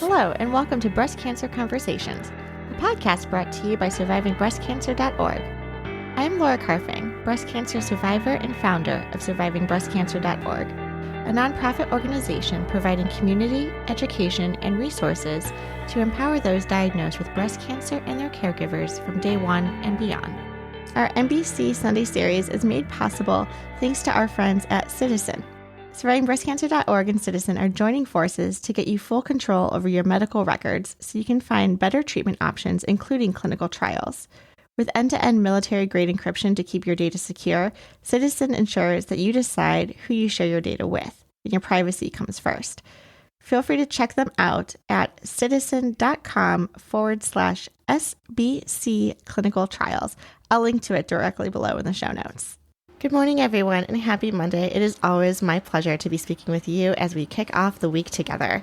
Hello, and welcome to Breast Cancer Conversations, a podcast brought to you by SurvivingBreastCancer.org. I am Laura Carfing, breast cancer survivor and founder of SurvivingBreastCancer.org, a nonprofit organization providing community, education, and resources to empower those diagnosed with breast cancer and their caregivers from day one and beyond. Our NBC Sunday series is made possible thanks to our friends at Citizen. SurvivingBreastCancer.org and Citizen are joining forces to get you full control over your medical records so you can find better treatment options, including clinical trials. With end-to-end military-grade encryption to keep your data secure, Citizen ensures that you decide who you share your data with, and your privacy comes first. Feel free to check them out at citizen.com/SBC clinical trials. I'll link to it directly below in the show notes. Good morning, everyone, and happy Monday. It is always my pleasure to be speaking with you as we kick off the week together.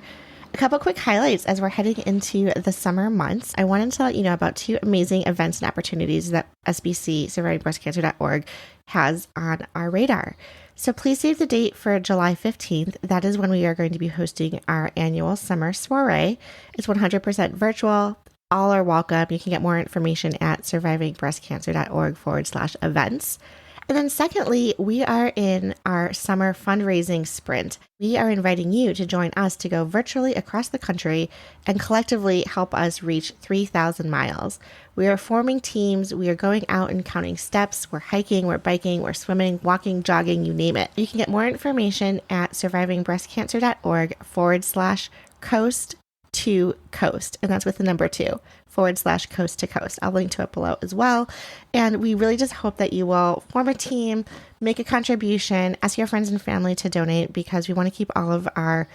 A couple quick highlights as we're heading into the summer months. I wanted to let you know about two amazing events and opportunities that SBC, SurvivingBreastCancer.org, has on our radar. So please save the date for July 15th. That is when we are going to be hosting our annual summer soiree. It's 100% virtual. All are welcome. You can get more information at SurvivingBreastCancer.org/events. And then secondly, we are in our summer fundraising sprint. We are inviting you to join us to go virtually across the country and collectively help us reach 3,000 miles. We are forming teams. We are going out and counting steps. We're hiking, we're biking, we're swimming, walking, jogging, you name it. You can get more information at SurvivingBreastCancer.org/coast to coast. And that's with the number 2/coast to coast. I'll link to it below as well. And we really just hope that you will form a team, make a contribution, ask your friends and family to donate, because we want to keep all of our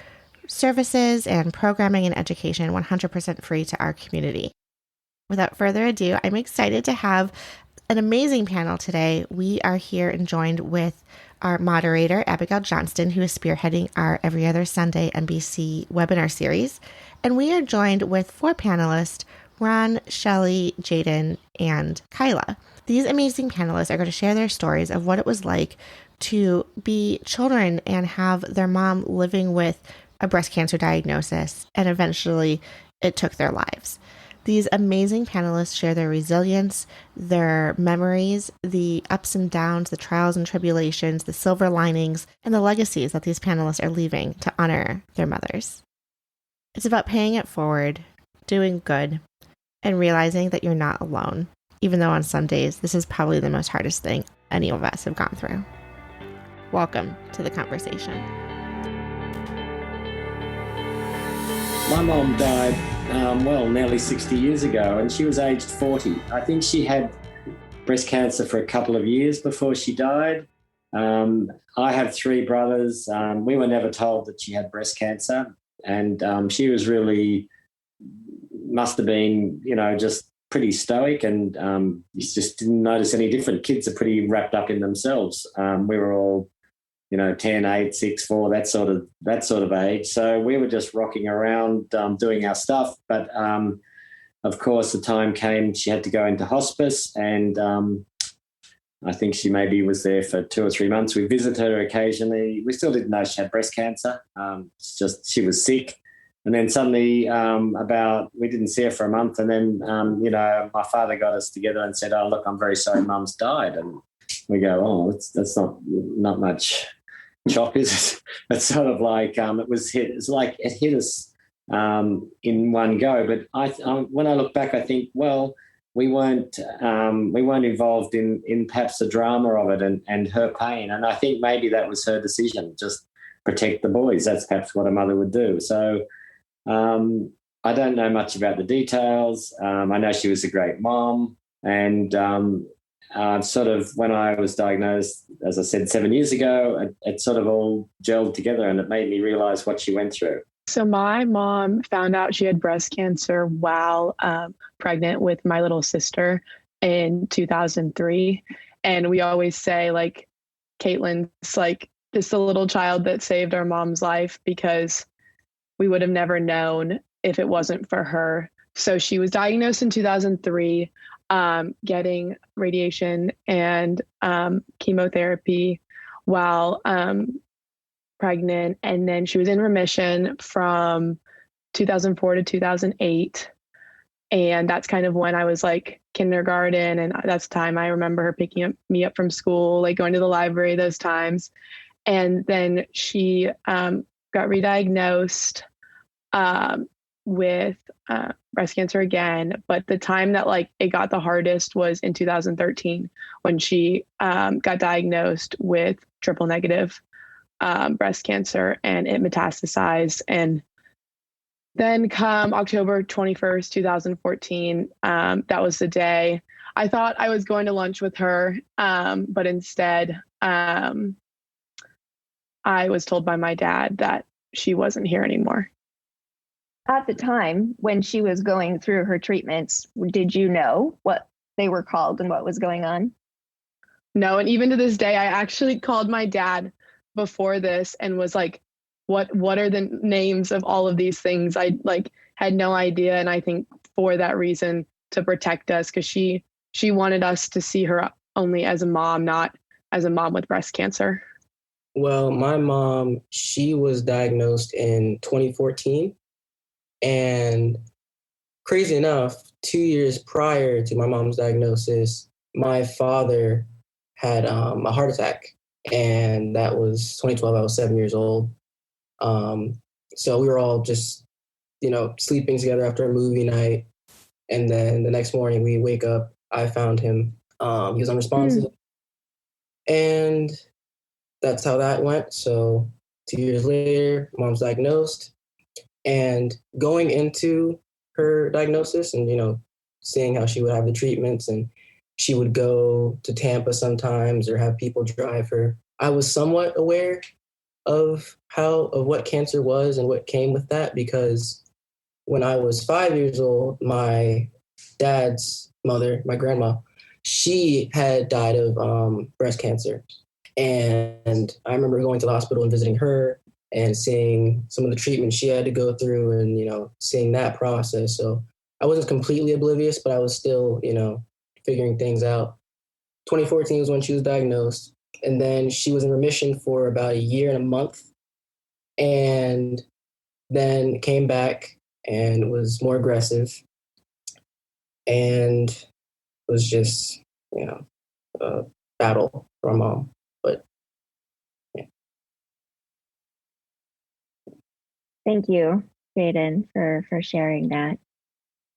services and programming and education 100% free to our community. Without further ado, I'm excited to have an amazing panel today. We are here and joined with our moderator, Abigail Johnston, who is spearheading our Every Other Sunday NBC webinar series. And we are joined with 4 panelists, Ron, Shelley, Jaydon, and Kyla. These amazing panelists are going to share their stories of what it was like to be children and have their mom living with a breast cancer diagnosis, and eventually it took their lives. These amazing panelists share their resilience, their memories, the ups and downs, the trials and tribulations, the silver linings, and the legacies that these panelists are leaving to honor their mothers. It's about paying it forward, doing good, and realizing that you're not alone, even though on some days this is probably the most hardest thing any of us have gone through. Welcome to the conversation. My mom died, nearly 60 years ago, and she was aged 40. I think she had breast cancer for a couple of years before she died. I have 3 brothers. We were never told that she had breast cancer, and she was really, must have been, just pretty stoic, and you just didn't notice any different. Kids are pretty wrapped up in themselves. We were all 10, 8, 6, 4, that sort of age. So we were just rocking around, doing our stuff. But of course, the time came she had to go into hospice, and I think she maybe was there for 2 or 3 months. We visited her occasionally. We still didn't know she had breast cancer. It's just she was sick. And then suddenly we didn't see her for a month. And then, my father got us together and said, "Oh, look, I'm very sorry Mum's died." And we go, "Oh, that's not much shock, is it?" It's sort of like it's like it hit us in one go. But when I look back, I think, well, we weren't involved in perhaps the drama of it and her pain. And I think maybe that was her decision, just protect the boys. That's perhaps what a mother would do. So I don't know much about the details. I know she was a great mom, and sort of when I was diagnosed, as I said, 7 years ago, it sort of all gelled together, and it made me realize what she went through. So my mom found out she had breast cancer while pregnant with my little sister in 2003. And we always say, like, Caitlin's like just a little child that saved our mom's life, because we would have never known if it wasn't for her. So she was diagnosed in 2003, getting radiation and chemotherapy while pregnant. And then she was in remission from 2004 to 2008. And that's kind of when I was like kindergarten. And that's the time I remember her picking me up from school, like going to the library those times. And then she got re-diagnosed with breast cancer again. But the time that like it got the hardest was in 2013 when she got diagnosed with triple negative breast cancer, and it metastasized. And then come October 21st, 2014, that was the day I thought I was going to lunch with her. But instead, I was told by my dad that she wasn't here anymore. At the time when she was going through her treatments, did you know what they were called and what was going on? No. And even to this day, I actually called my dad before this and was like, what are the names of all of these things? I like had no idea. And I think for that reason, to protect us, because she wanted us to see her only as a mom, not as a mom with breast cancer. Well, my mom, she was diagnosed in 2014. And crazy enough, 2 years prior to my mom's diagnosis, my father had a heart attack. And that was 2012. I was 7 years old. So we were all just, sleeping together after a movie night. And then the next morning we wake up, I found him. He was unresponsive. And that's how that went. So 2 years later, mom's diagnosed. And going into her diagnosis and, seeing how she would have the treatments and she would go to Tampa sometimes or have people drive her, I was somewhat aware of what cancer was and what came with that, because when I was 5 years old, my dad's mother, my grandma, she had died of breast cancer. And I remember going to the hospital and visiting her and seeing some of the treatment she had to go through and, seeing that process. So I wasn't completely oblivious, but I was still, figuring things out. 2014 was when she was diagnosed. And then she was in remission for about a year and a month. And then came back and was more aggressive. And was just, a battle for my mom. But Thank you, Jaydon, for sharing that.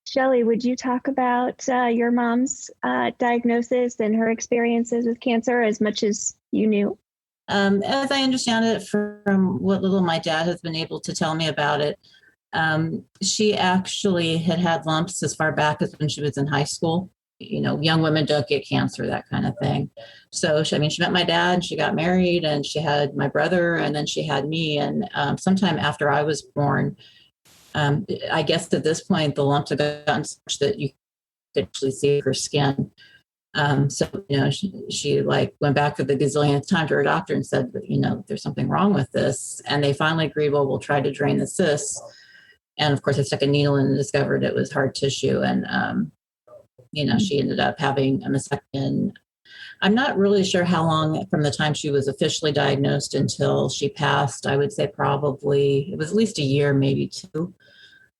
Shelley, would you talk about your mom's diagnosis and her experiences with cancer as much as you knew? As I understand it from what little my dad has been able to tell me about it, she actually had lumps as far back as when she was in high school. Young women don't get cancer, that kind of thing. So, she met my dad, she got married, and she had my brother, and then she had me. And sometime after I was born, I guess at this point, the lumps had gotten such that you could actually see her skin. So, she like went back for the gazillionth time to her doctor and said, there's something wrong with this. And they finally agreed, well, we'll try to drain the cysts. And of course, I stuck a needle in and discovered it was hard tissue. And, she ended up having a mastectomy. I'm not really sure how long from the time she was officially diagnosed until she passed. I would say probably it was at least a year, maybe two.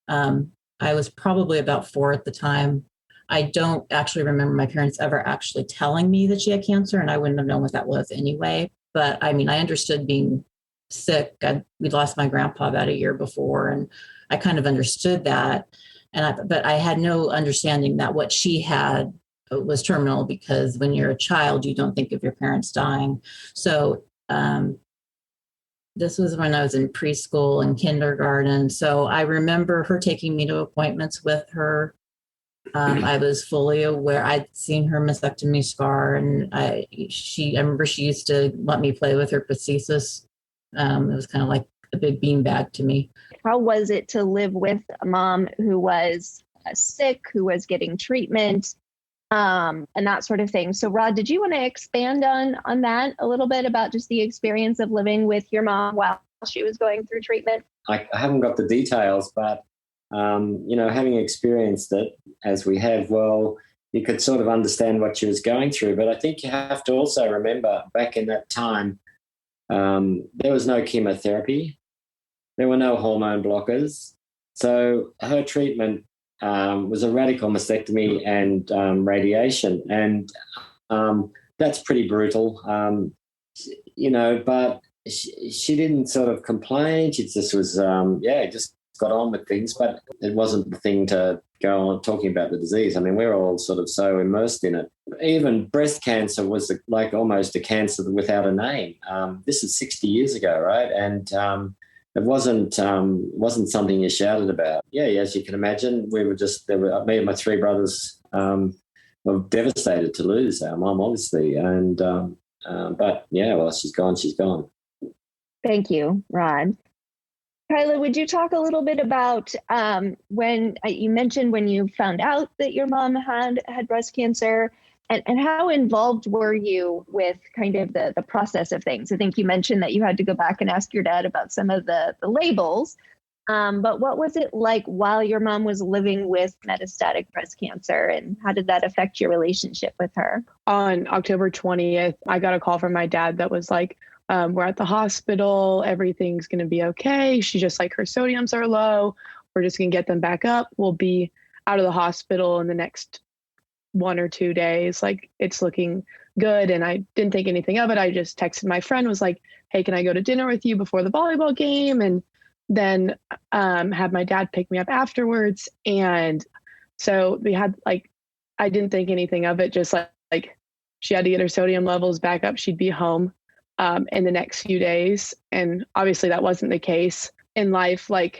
I was probably about 4 at the time. I don't actually remember my parents ever actually telling me that she had cancer, and I wouldn't have known what that was anyway. But I understood being sick. We'd lost my grandpa about a year before, and I kind of understood that. But I had no understanding that what she had was terminal, because when you're a child, you don't think of your parents dying. So this was when I was in preschool and kindergarten. So I remember her taking me to appointments with her. I was fully aware. I'd seen her mastectomy scar, and I remember she used to let me play with her prosthesis. It was kind of like a big beanbag to me. How was it to live with a mom who was sick, who was getting treatment, and that sort of thing? So, Rod, did you want to expand on that a little bit about just the experience of living with your mom while she was going through treatment? I haven't got the details, but having experienced it as we have, well, you could sort of understand what she was going through. But I think you have to also remember back in that time, there was no chemotherapy. There were no hormone blockers. So her treatment was a radical mastectomy and radiation, and that's pretty brutal, but she didn't sort of complain. She just was, just got on with things, but it wasn't the thing to go on talking about the disease. I mean, we're all sort of so immersed in it. Even breast cancer was like almost a cancer without a name. This is 60 years ago, right? And it wasn't something you shouted about. Yeah, as you can imagine, me and my three brothers were devastated to lose our mum, obviously. And but yeah, well, she's gone. She's gone. Thank you, Rod. Kyla, would you talk a little bit about when you mentioned when you found out that your mom had breast cancer, and how involved were you with kind of the process of things? I think you mentioned that you had to go back and ask your dad about some of the labels, but what was it like while your mom was living with metastatic breast cancer, and how did that affect your relationship with her? On October 20th, I got a call from my dad that was like, we're at the hospital. Everything's going to be okay. She just like her sodiums are low. We're just going to get them back up. We'll be out of the hospital in the next 1 or 2 days. Like, it's looking good. And I didn't think anything of it. I just texted my friend, was like, hey, can I go to dinner with you before the volleyball game? And then had my dad pick me up afterwards. And so we had I didn't think anything of it. Just like she had to get her sodium levels back up. She'd be home in the next few days. And obviously that wasn't the case in life. I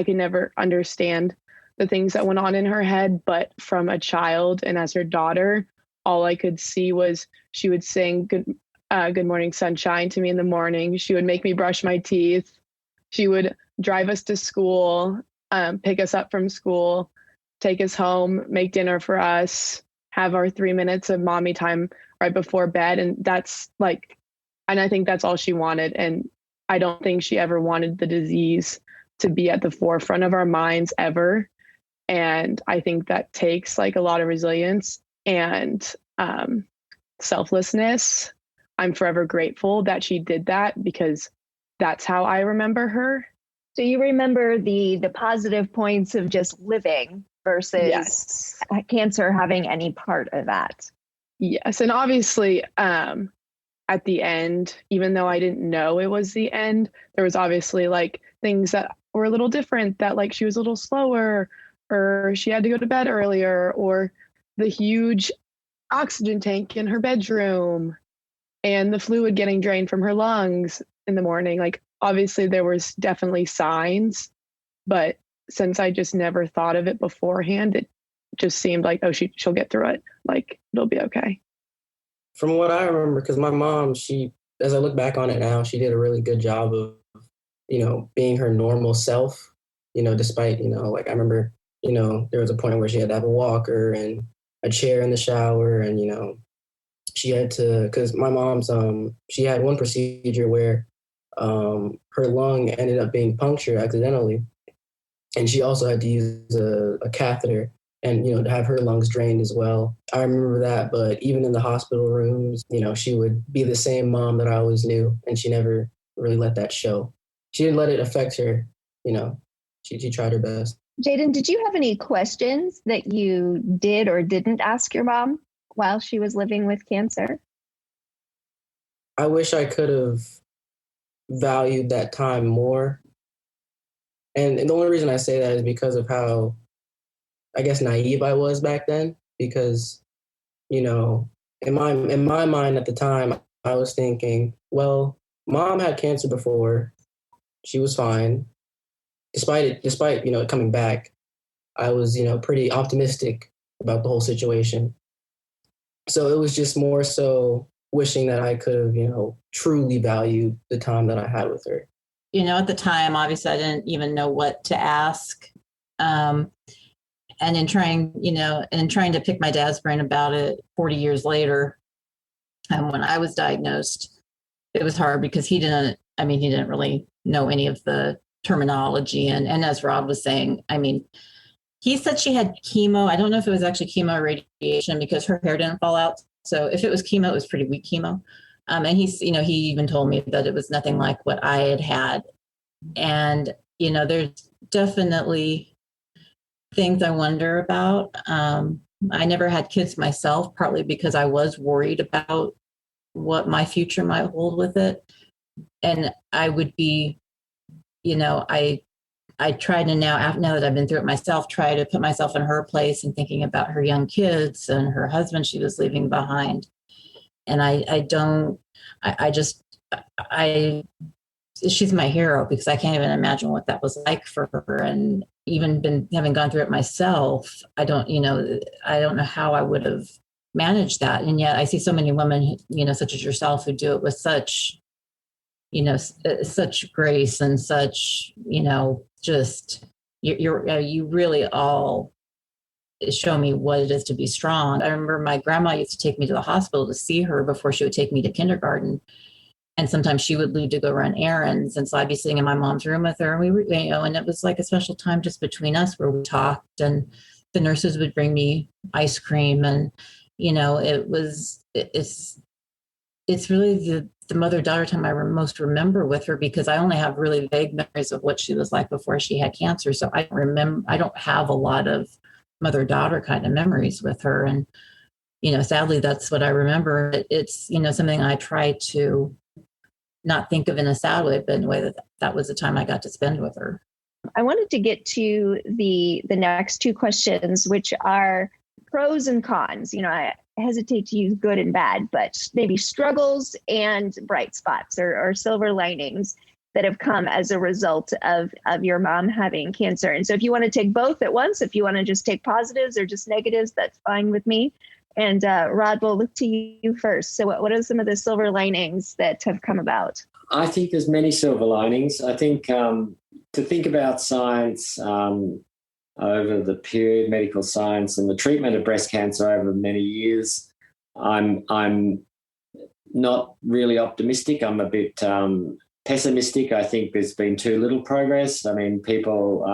could never understand the things that went on in her head, but from a child and as her daughter, all I could see was she would sing Good Morning Sunshine to me in the morning. She would make me brush my teeth. She would drive us to school, pick us up from school, take us home, make dinner for us, have our 3 minutes of mommy time right before bed. And and I think that's all she wanted. And I don't think she ever wanted the disease to be at the forefront of our minds ever. And I think that takes a lot of resilience and selflessness. I'm forever grateful that she did that, because that's how I remember her. So you remember the positive points of just living versus cancer having any part of that. Yes. And obviously, at the end, even though I didn't know it was the end, there was obviously things that were a little different, that she was a little slower, or she had to go to bed earlier, or the huge oxygen tank in her bedroom and the fluid getting drained from her lungs in the morning. Obviously there was definitely signs, but since I just never thought of it beforehand, it just seemed like, oh, she'll get through it. It'll be okay. From what I remember, because my mom, as I look back on it now, she did a really good job of, being her normal self, despite, I remember, there was a point where she had to have a walker and a chair in the shower, and, she had to, because my mom's, she had one procedure where her lung ended up being punctured accidentally. And she also had to use a catheter and, to have her lungs drained as well. I remember that, but even in the hospital rooms, she would be the same mom that I always knew, and she never really let that show. She didn't let it affect her, she tried her best. Jaydon, did you have any questions that you did or didn't ask your mom while she was living with cancer? I wish I could have valued that time more. And the only reason I say that is because of how, I guess, naive I was back then. Because, in my mind at the time, I was thinking, well, mom had cancer before. She was fine. Despite it coming back, I was, pretty optimistic about the whole situation. So it was just more so wishing that I could have, truly valued the time that I had with her. At the time, obviously, I didn't even know what to ask. And in trying to pick my dad's brain about it 40 years later, when I was diagnosed, it was hard because he didn't really know any of the terminology. And as Rod was saying, he said she had chemo. I don't know if it was actually chemo or radiation, because her hair didn't fall out. So if it was chemo, it was pretty weak chemo. And he even told me that it was nothing like what I had had. And there's definitely things I wonder about. I never had kids myself, partly because I was worried about what my future might hold with it. And I would be, I try to now that I've been through it myself, try to put myself in her place and thinking about her young kids and her husband she was leaving behind. And she's my hero because I can't even imagine what that was like for her. And even having gone through it myself, I don't know how I would have managed that. And yet I see so many women, such as yourself, who do it with such, such grace and such, just you really all show me what it is to be strong. I remember my grandma used to take me to the hospital to see her before she would take me to kindergarten. And sometimes she would leave to go run errands. And so I'd be sitting in my mom's room with her, and we were, and it was like a special time just between us where we talked, and the nurses would bring me ice cream. And, it's really the mother-daughter time I most remember with her, because I only have really vague memories of what she was like before she had cancer. So I don't have a lot of mother-daughter kind of memories with her. And, sadly, that's what I remember. It's, something I try to not think of in a sad way, but in a way that was the time I got to spend with her. I wanted to get to the next two questions, which are pros and cons. I hesitate to use good and bad, but maybe struggles and bright spots or silver linings that have come as a result of your mom having cancer. And so if you want to take both at once, if you want to just take positives or just negatives, that's fine with me. And Rod, we'll look to you first. So what are some of the silver linings that have come about? I think there's many silver linings. I think to think about science over the period, medical science and the treatment of breast cancer over many years, I'm not really optimistic. I'm a bit pessimistic. I think there's been too little progress. I mean, people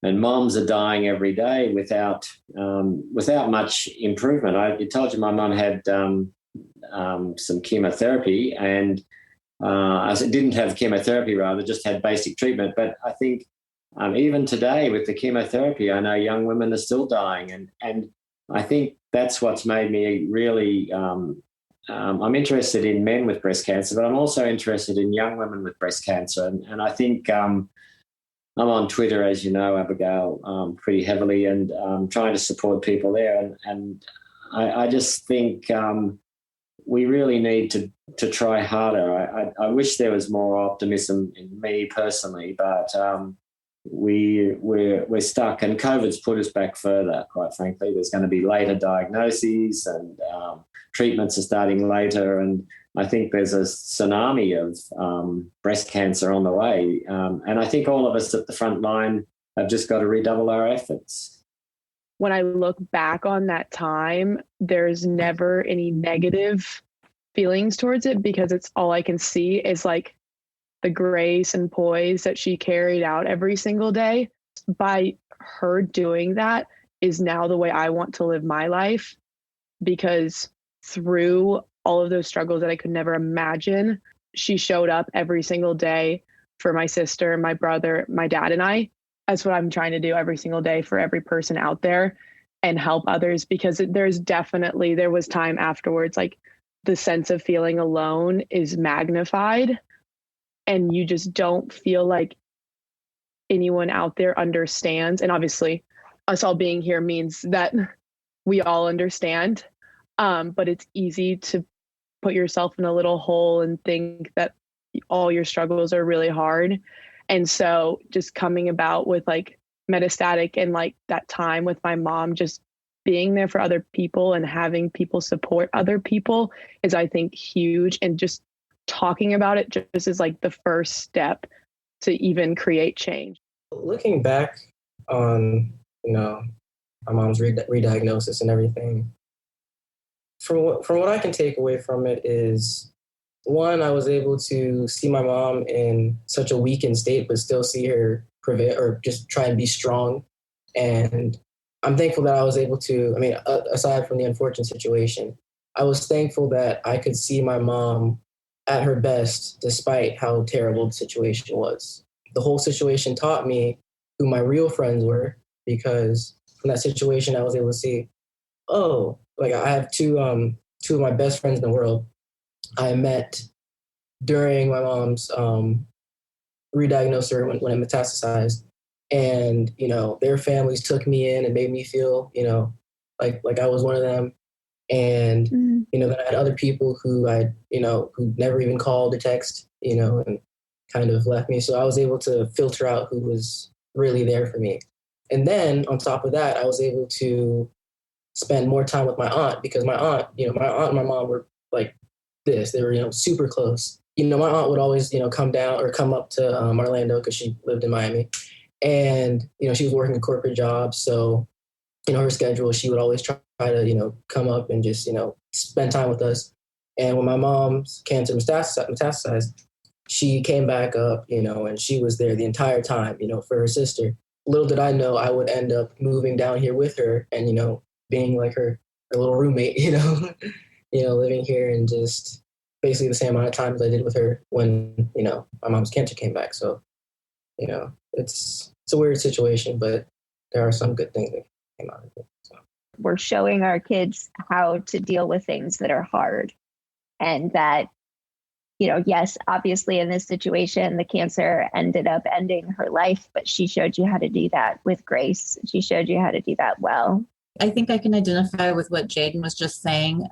and moms are dying every day without much improvement. I told you my mum had some chemotherapy, and I didn't have chemotherapy, rather, just had basic treatment. But I think even today with the chemotherapy, I know young women are still dying. And I think that's what's made me really I'm interested in men with breast cancer, but I'm also interested in young women with breast cancer. And I think I'm on Twitter, as you know, Abigail, pretty heavily, and trying to support people there. And I just think we really need to try harder. I wish there was more optimism in me personally, but we're stuck, and COVID's put us back further, quite frankly. There's going to be later diagnoses, and treatments are starting later, and I think there's a tsunami of breast cancer on the way. And I think all of us at the front line have just got to redouble our efforts. When I look back on that time, there's never any negative feelings towards it, because it's all I can see is like the grace and poise that she carried out every single day. By her doing that is now the way I want to live my life, because through all of those struggles that I could never imagine, she showed up every single day for my sister, my brother, my dad, and I. That's what I'm trying to do every single day for every person out there, and help others, because there was time afterwards, like the sense of feeling alone is magnified, and you just don't feel like anyone out there understands. And obviously us all being here means that we all understand. But it's easy to put yourself in a little hole and think that all your struggles are really hard. And so just coming about with like metastatic and like that time with my mom, just being there for other people and having people support other people is, I think, huge. And just talking about it just is like the first step to even create change. Looking back on, my mom's re-diagnosis and everything, from what I can take away from it is, one, I was able to see my mom in such a weakened state, but still see her prevail or just try and be strong. And I'm thankful that I was able to, aside from the unfortunate situation, I was thankful that I could see my mom at her best, despite how terrible the situation was. the whole situation taught me who my real friends were, because from that situation, I was able to see, oh, like I have two of my best friends in the world I met during my mom's re-diagnosis when it metastasized. And, their families took me in and made me feel, like I was one of them. And, then I had other people who who never even called or text, and kind of left me. So I was able to filter out who was really there for me. And then on top of that, I was able to spend more time with my aunt, because my aunt and my mom were like this. They were, super close. My aunt would always, come down or come up to Orlando, because she lived in Miami. And, she was working a corporate job. So, her schedule, she would always try to, come up and just, spend time with us. And when my mom's cancer metastasized, she came back up, and she was there the entire time, for her sister. Little did I know I would end up moving down here with her and, being like her little roommate, living here, and just basically the same amount of time as I did with her when, my mom's cancer came back. So, it's a weird situation, but there are some good things that came out of it. So. We're showing our kids how to deal with things that are hard, and that, yes, obviously in this situation, the cancer ended up ending her life, but she showed you how to do that with grace. She showed you how to do that well. I think I can identify with what Jaydon was just saying.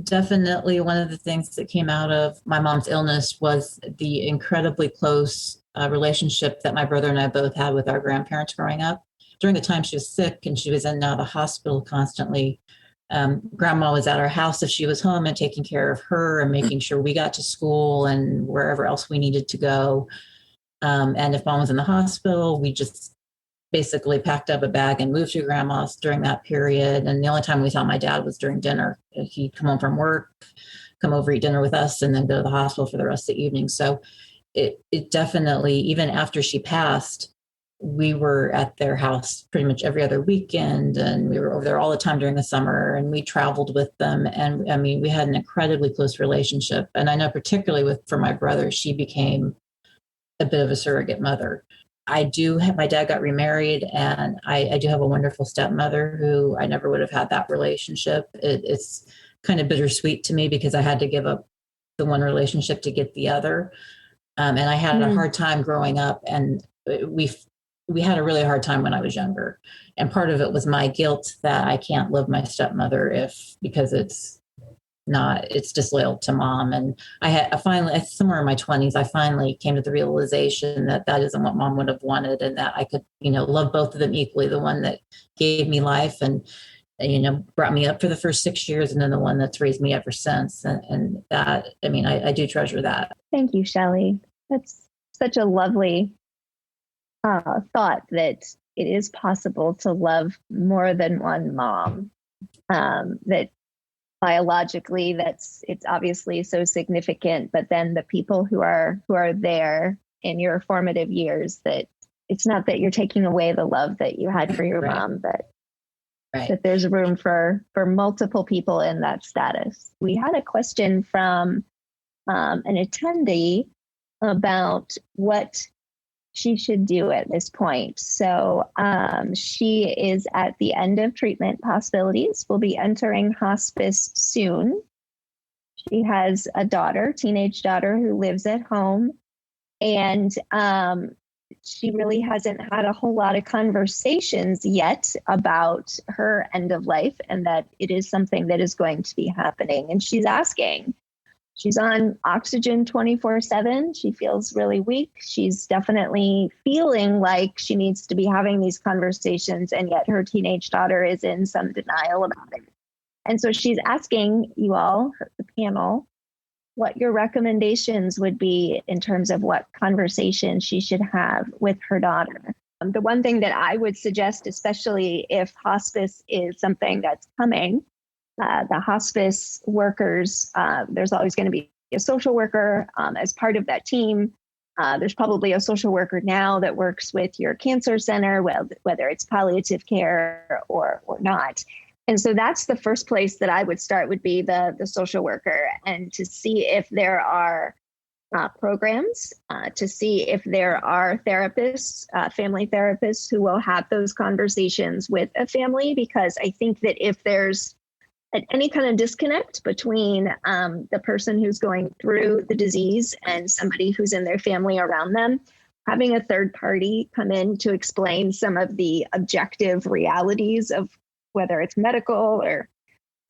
Definitely one of the things that came out of my mom's illness was the incredibly close relationship that my brother and I both had with our grandparents growing up. During the time she was sick and she was in and out of the hospital constantly, grandma was at our house if she was home and taking care of her and making sure we got to school and wherever else we needed to go. And if mom was in the hospital, we just basically packed up a bag and moved to grandma's during that period. And the only time we saw my dad was during dinner. He'd come home from work, come over, eat dinner with us, and then go to the hospital for the rest of the evening. So it definitely, even after she passed, we were at their house pretty much every other weekend, and we were over there all the time during the summer, and we traveled with them. And I mean, we had an incredibly close relationship. And I know particularly for my brother, she became a bit of a surrogate mother. My dad got remarried, and I do have a wonderful stepmother who I never would have had that relationship. It's kind of bittersweet to me because I had to give up the one relationship to get the other. And I had a hard time growing up, and we had a really hard time when I was younger. And part of it was my guilt that I can't love my stepmother because it's disloyal to mom. And I finally, somewhere in my 20s, I finally came to the realization that isn't what mom would have wanted, and that I could, love both of them equally. The one that gave me life and, brought me up for the first 6 years, and then the one that's raised me ever since. And that, I do treasure that. Thank you, Shelley. That's such a lovely thought, that it is possible to love more than one mom. That biologically, it's obviously so significant, but then the people who are there in your formative years, that it's not that you're taking away the love that you had for your mom, but that there's room for multiple people in that status. We had a question from an attendee about what she should do at this point. So she is at the end of treatment possibilities, will be entering hospice soon. She has a teenage daughter who lives at home, and she really hasn't had a whole lot of conversations yet about her end of life, and that it is something that is going to be happening. And she's asking, she's on oxygen 24/7. She feels really weak. She's definitely feeling like she needs to be having these conversations, and yet her teenage daughter is in some denial about it. And so she's asking you all, the panel, what your recommendations would be in terms of what conversation she should have with her daughter. The one thing that I would suggest, especially if hospice is something that's coming, the hospice workers, there's always going to be a social worker as part of that team. There's probably a social worker now that works with your cancer center, whether it's palliative care or not. And so that's the first place that I would start, would be the social worker, and to see if there are programs to see if there are therapists, family therapists who will have those conversations with a family, because I think that if there's any kind of disconnect between the person who's going through the disease and somebody who's in their family around them, having a third party come in to explain some of the objective realities of whether it's medical or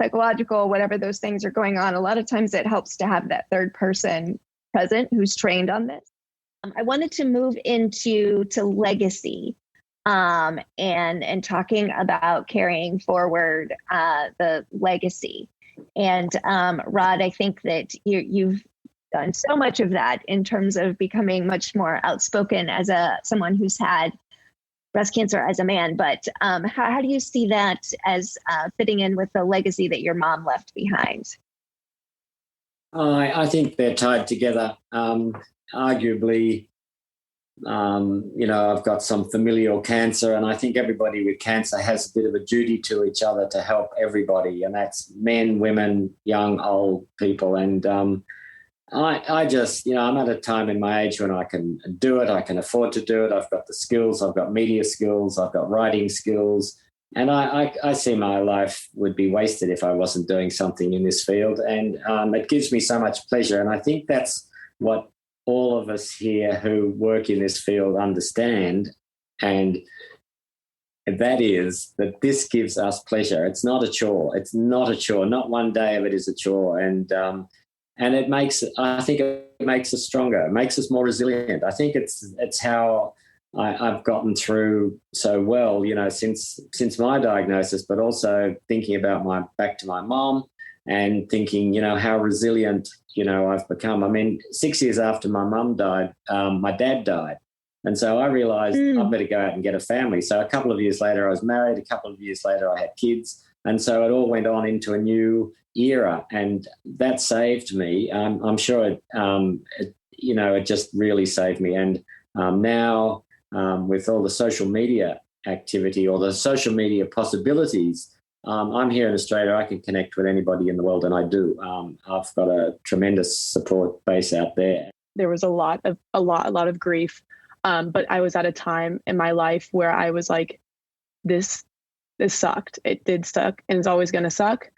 psychological, whatever those things are going on, a lot of times it helps to have that third person present who's trained on this. I wanted to move into legacy and talking about carrying forward the legacy. And Rod, I think that you've done so much of that in terms of becoming much more outspoken as someone who's had breast cancer as a man. But how do you see that as fitting in with the legacy that your mom left behind? I think they're tied together. Arguably, I've got some familial cancer, and I think everybody with cancer has a bit of a duty to each other to help everybody, and that's men, women, young, old people. And I just, I'm at a time in my age when I can do it. I can afford to do it. I've got the skills. I've got media skills. I've got writing skills. And I see my life would be wasted if I wasn't doing something in this field. And it gives me so much pleasure. And I think that's what all of us here who work in this field understand. And that is that this gives us pleasure. It's not a chore. It's not a chore. Not one day of it is a chore. And I think it makes us stronger. It makes us more resilient. I think it's how I've gotten through so well, since my diagnosis, but also thinking about back to my mom and thinking, how resilient, I've become. I mean, 6 years after my mum died, my dad died. And so I realized I better go out and get a family. So a couple of years later, I was married. A couple of years later, I had kids. And so it all went on into a new era, and that saved me. I'm sure it just really saved me. And now with all the social media activity or the social media possibilities, I'm here in Australia. I can connect with anybody in the world, and I do. I've got a tremendous support base out there. There was a lot of grief, but I was at a time in my life where I was like, this sucked. It did suck, and it's always going to suck.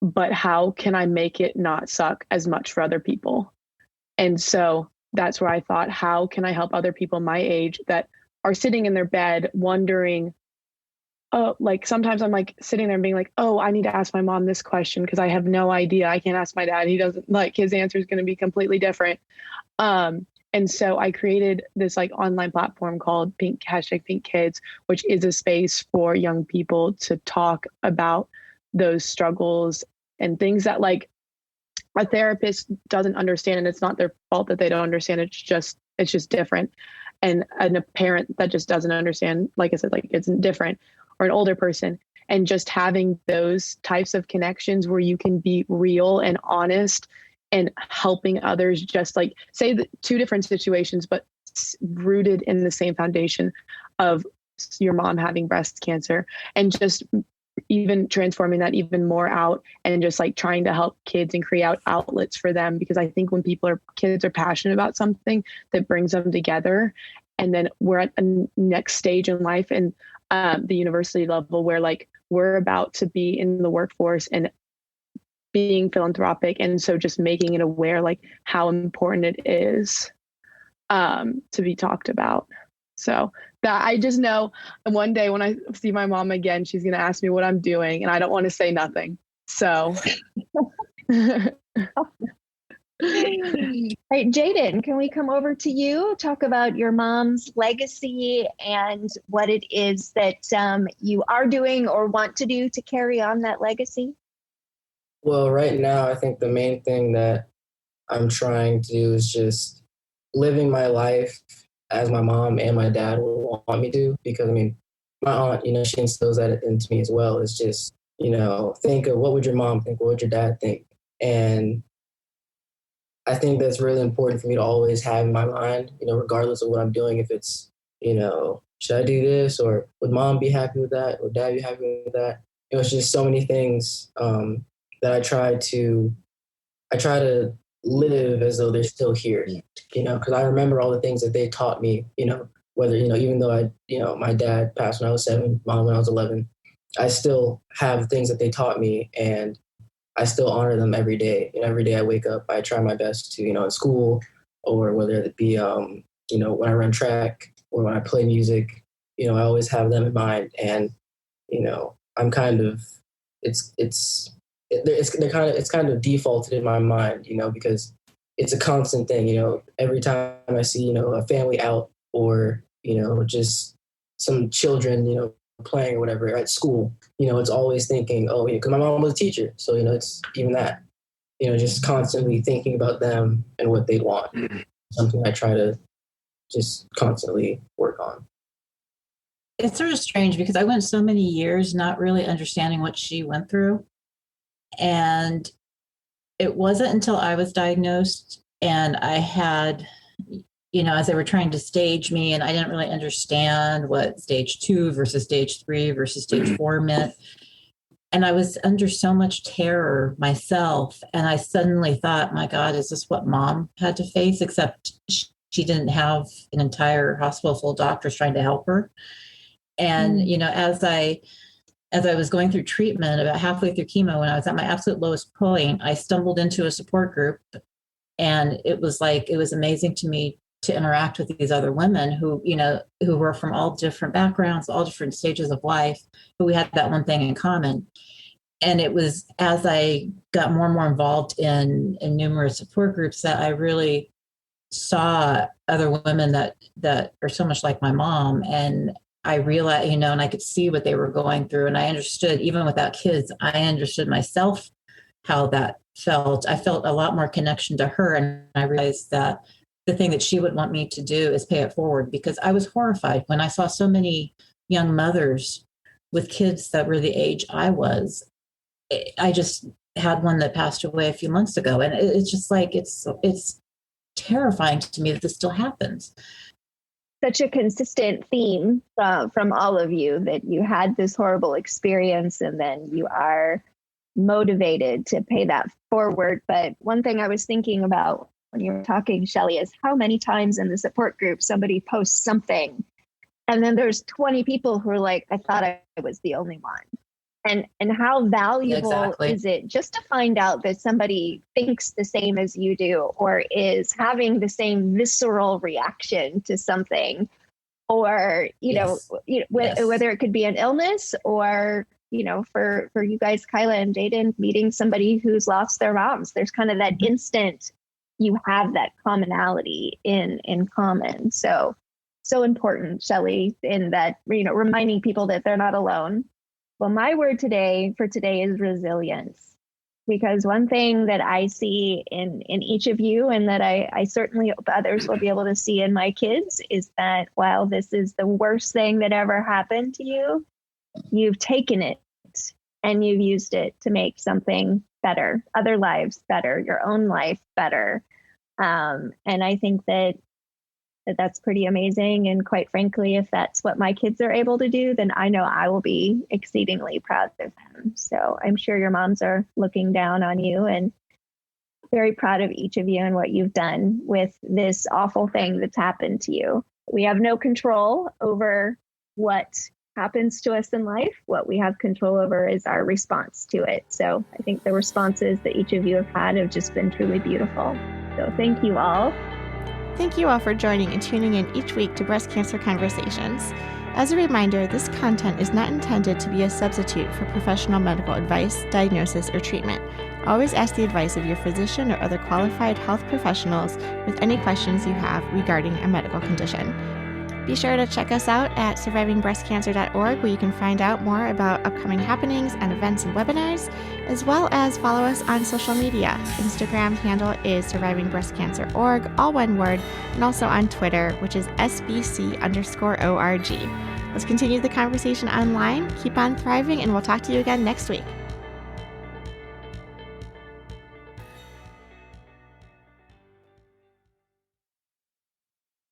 But how can I make it not suck as much for other people? And so that's where I thought, how can I help other people my age that are sitting in their bed wondering, like sometimes I'm like sitting there and being like, oh, I need to ask my mom this question because I have no idea. I can't ask my dad. He doesn't, like, his answer is going to be completely different. And so I created this like online platform called Pink Kids, which is a space for young people to talk about those struggles and things that like a therapist doesn't understand, and it's not their fault that they don't understand. It's just different. And a parent that just doesn't understand, like I said, like it's different, or an older person. And just having those types of connections where you can be real and honest and helping others, just like say the two different situations, but rooted in the same foundation of your mom having breast cancer, and just even transforming that even more out and just like trying to help kids and create outlets for them. Because I think when kids are passionate about something, that brings them together. And then we're at a next stage in life and the university level where like we're about to be in the workforce and being philanthropic. And so just making it aware, like how important it is to be talked about. So that I just know one day when I see my mom again, she's going to ask me what I'm doing, and I don't want to say nothing. So. Hey, Jaydon, can we come over to you, talk about your mom's legacy and what it is that you are doing or want to do to carry on that legacy? Well, right now, I think the main thing that I'm trying to do is just living my life as my mom and my dad would want me to, because I mean, my aunt, she instills that into me as well. It's just, think of what would your mom think? What would your dad think? And I think that's really important for me to always have in my mind, regardless of what I'm doing. If it's, should I do this, or would mom be happy with that, or dad be happy with that? It's just so many things that I try to live as though they're still here, because I remember all the things that they taught me, whether, even though my dad passed when I was 7, mom when I was 11, I still have things that they taught me, and I still honor them every day. Every day I wake up, I try my best to, in school, or whether it be, when I run track or when I play music, I always have them in mind. And, I'm kind of, it's kind of defaulted in my mind, because it's a constant thing, every time I see, a family out or, just some children, playing or whatever at school, it's always thinking, oh, because my mom was a teacher. So, it's even that, just constantly thinking about them and what they want. Something I try to just constantly work on. It's sort of strange because I went so many years not really understanding what she went through. And it wasn't until I was diagnosed and I had, as they were trying to stage me, and I didn't really understand what stage 2 versus stage 3 versus stage 4 meant. And I was under so much terror myself. And I suddenly thought, my God, is this what mom had to face? Except she didn't have an entire hospital full of doctors trying to help her. And, as I was going through treatment, about halfway through chemo, when I was at my absolute lowest point, I stumbled into a support group. And it was amazing to me to interact with these other women who were from all different backgrounds, all different stages of life, but we had that one thing in common. And it was as I got more and more involved in numerous support groups that I really saw other women that are so much like my mom. And I realized, and I could see what they were going through. And I understood, even without kids, I understood myself how that felt. I felt a lot more connection to her. And I realized that the thing that she would want me to do is pay it forward, because I was horrified when I saw so many young mothers with kids that were the age I was. I just had one that passed away a few months ago. And it's just like, it's terrifying to me that this still happens. Such a consistent theme from all of you, that you had this horrible experience and then you are motivated to pay that forward. But one thing I was thinking about when you were talking, Shelley, is how many times in the support group somebody posts something and then there's 20 people who are like, I thought I was the only one. And how valuable is it just to find out that somebody thinks the same as you do, or is having the same visceral reaction to something, or, whether it could be an illness or, for you guys, Kyla and Jaydon, meeting somebody who's lost their moms. There's kind of that instant, you have that commonality in common. So important, Shelley, in that, reminding people that they're not alone. Well, my word for today is resilience, because one thing that I see in each of you, and that I certainly hope others will be able to see in my kids, is that while this is the worst thing that ever happened to you, you've taken it and you've used it to make something better, other lives better, your own life better. And I think that's pretty amazing. And quite frankly, if that's what my kids are able to do, then I know I will be exceedingly proud of them. So I'm sure your moms are looking down on you, and very proud of each of you and what you've done with this awful thing that's happened to you. We have no control over what happens to us in life. What we have control over is our response to it. So I think the responses that each of you have had have just been truly beautiful. So thank you all. Thank you all for joining and tuning in each week to Breast Cancer Conversations. As a reminder, this content is not intended to be a substitute for professional medical advice, diagnosis, or treatment. Always ask the advice of your physician or other qualified health professionals with any questions you have regarding a medical condition. Be sure to check us out at survivingbreastcancer.org, where you can find out more about upcoming happenings and events and webinars, as well as follow us on social media. Instagram handle is survivingbreastcancer.org, all one word, and also on Twitter, which is SBC_ORG. Let's continue the conversation online. Keep on thriving, and we'll talk to you again next week.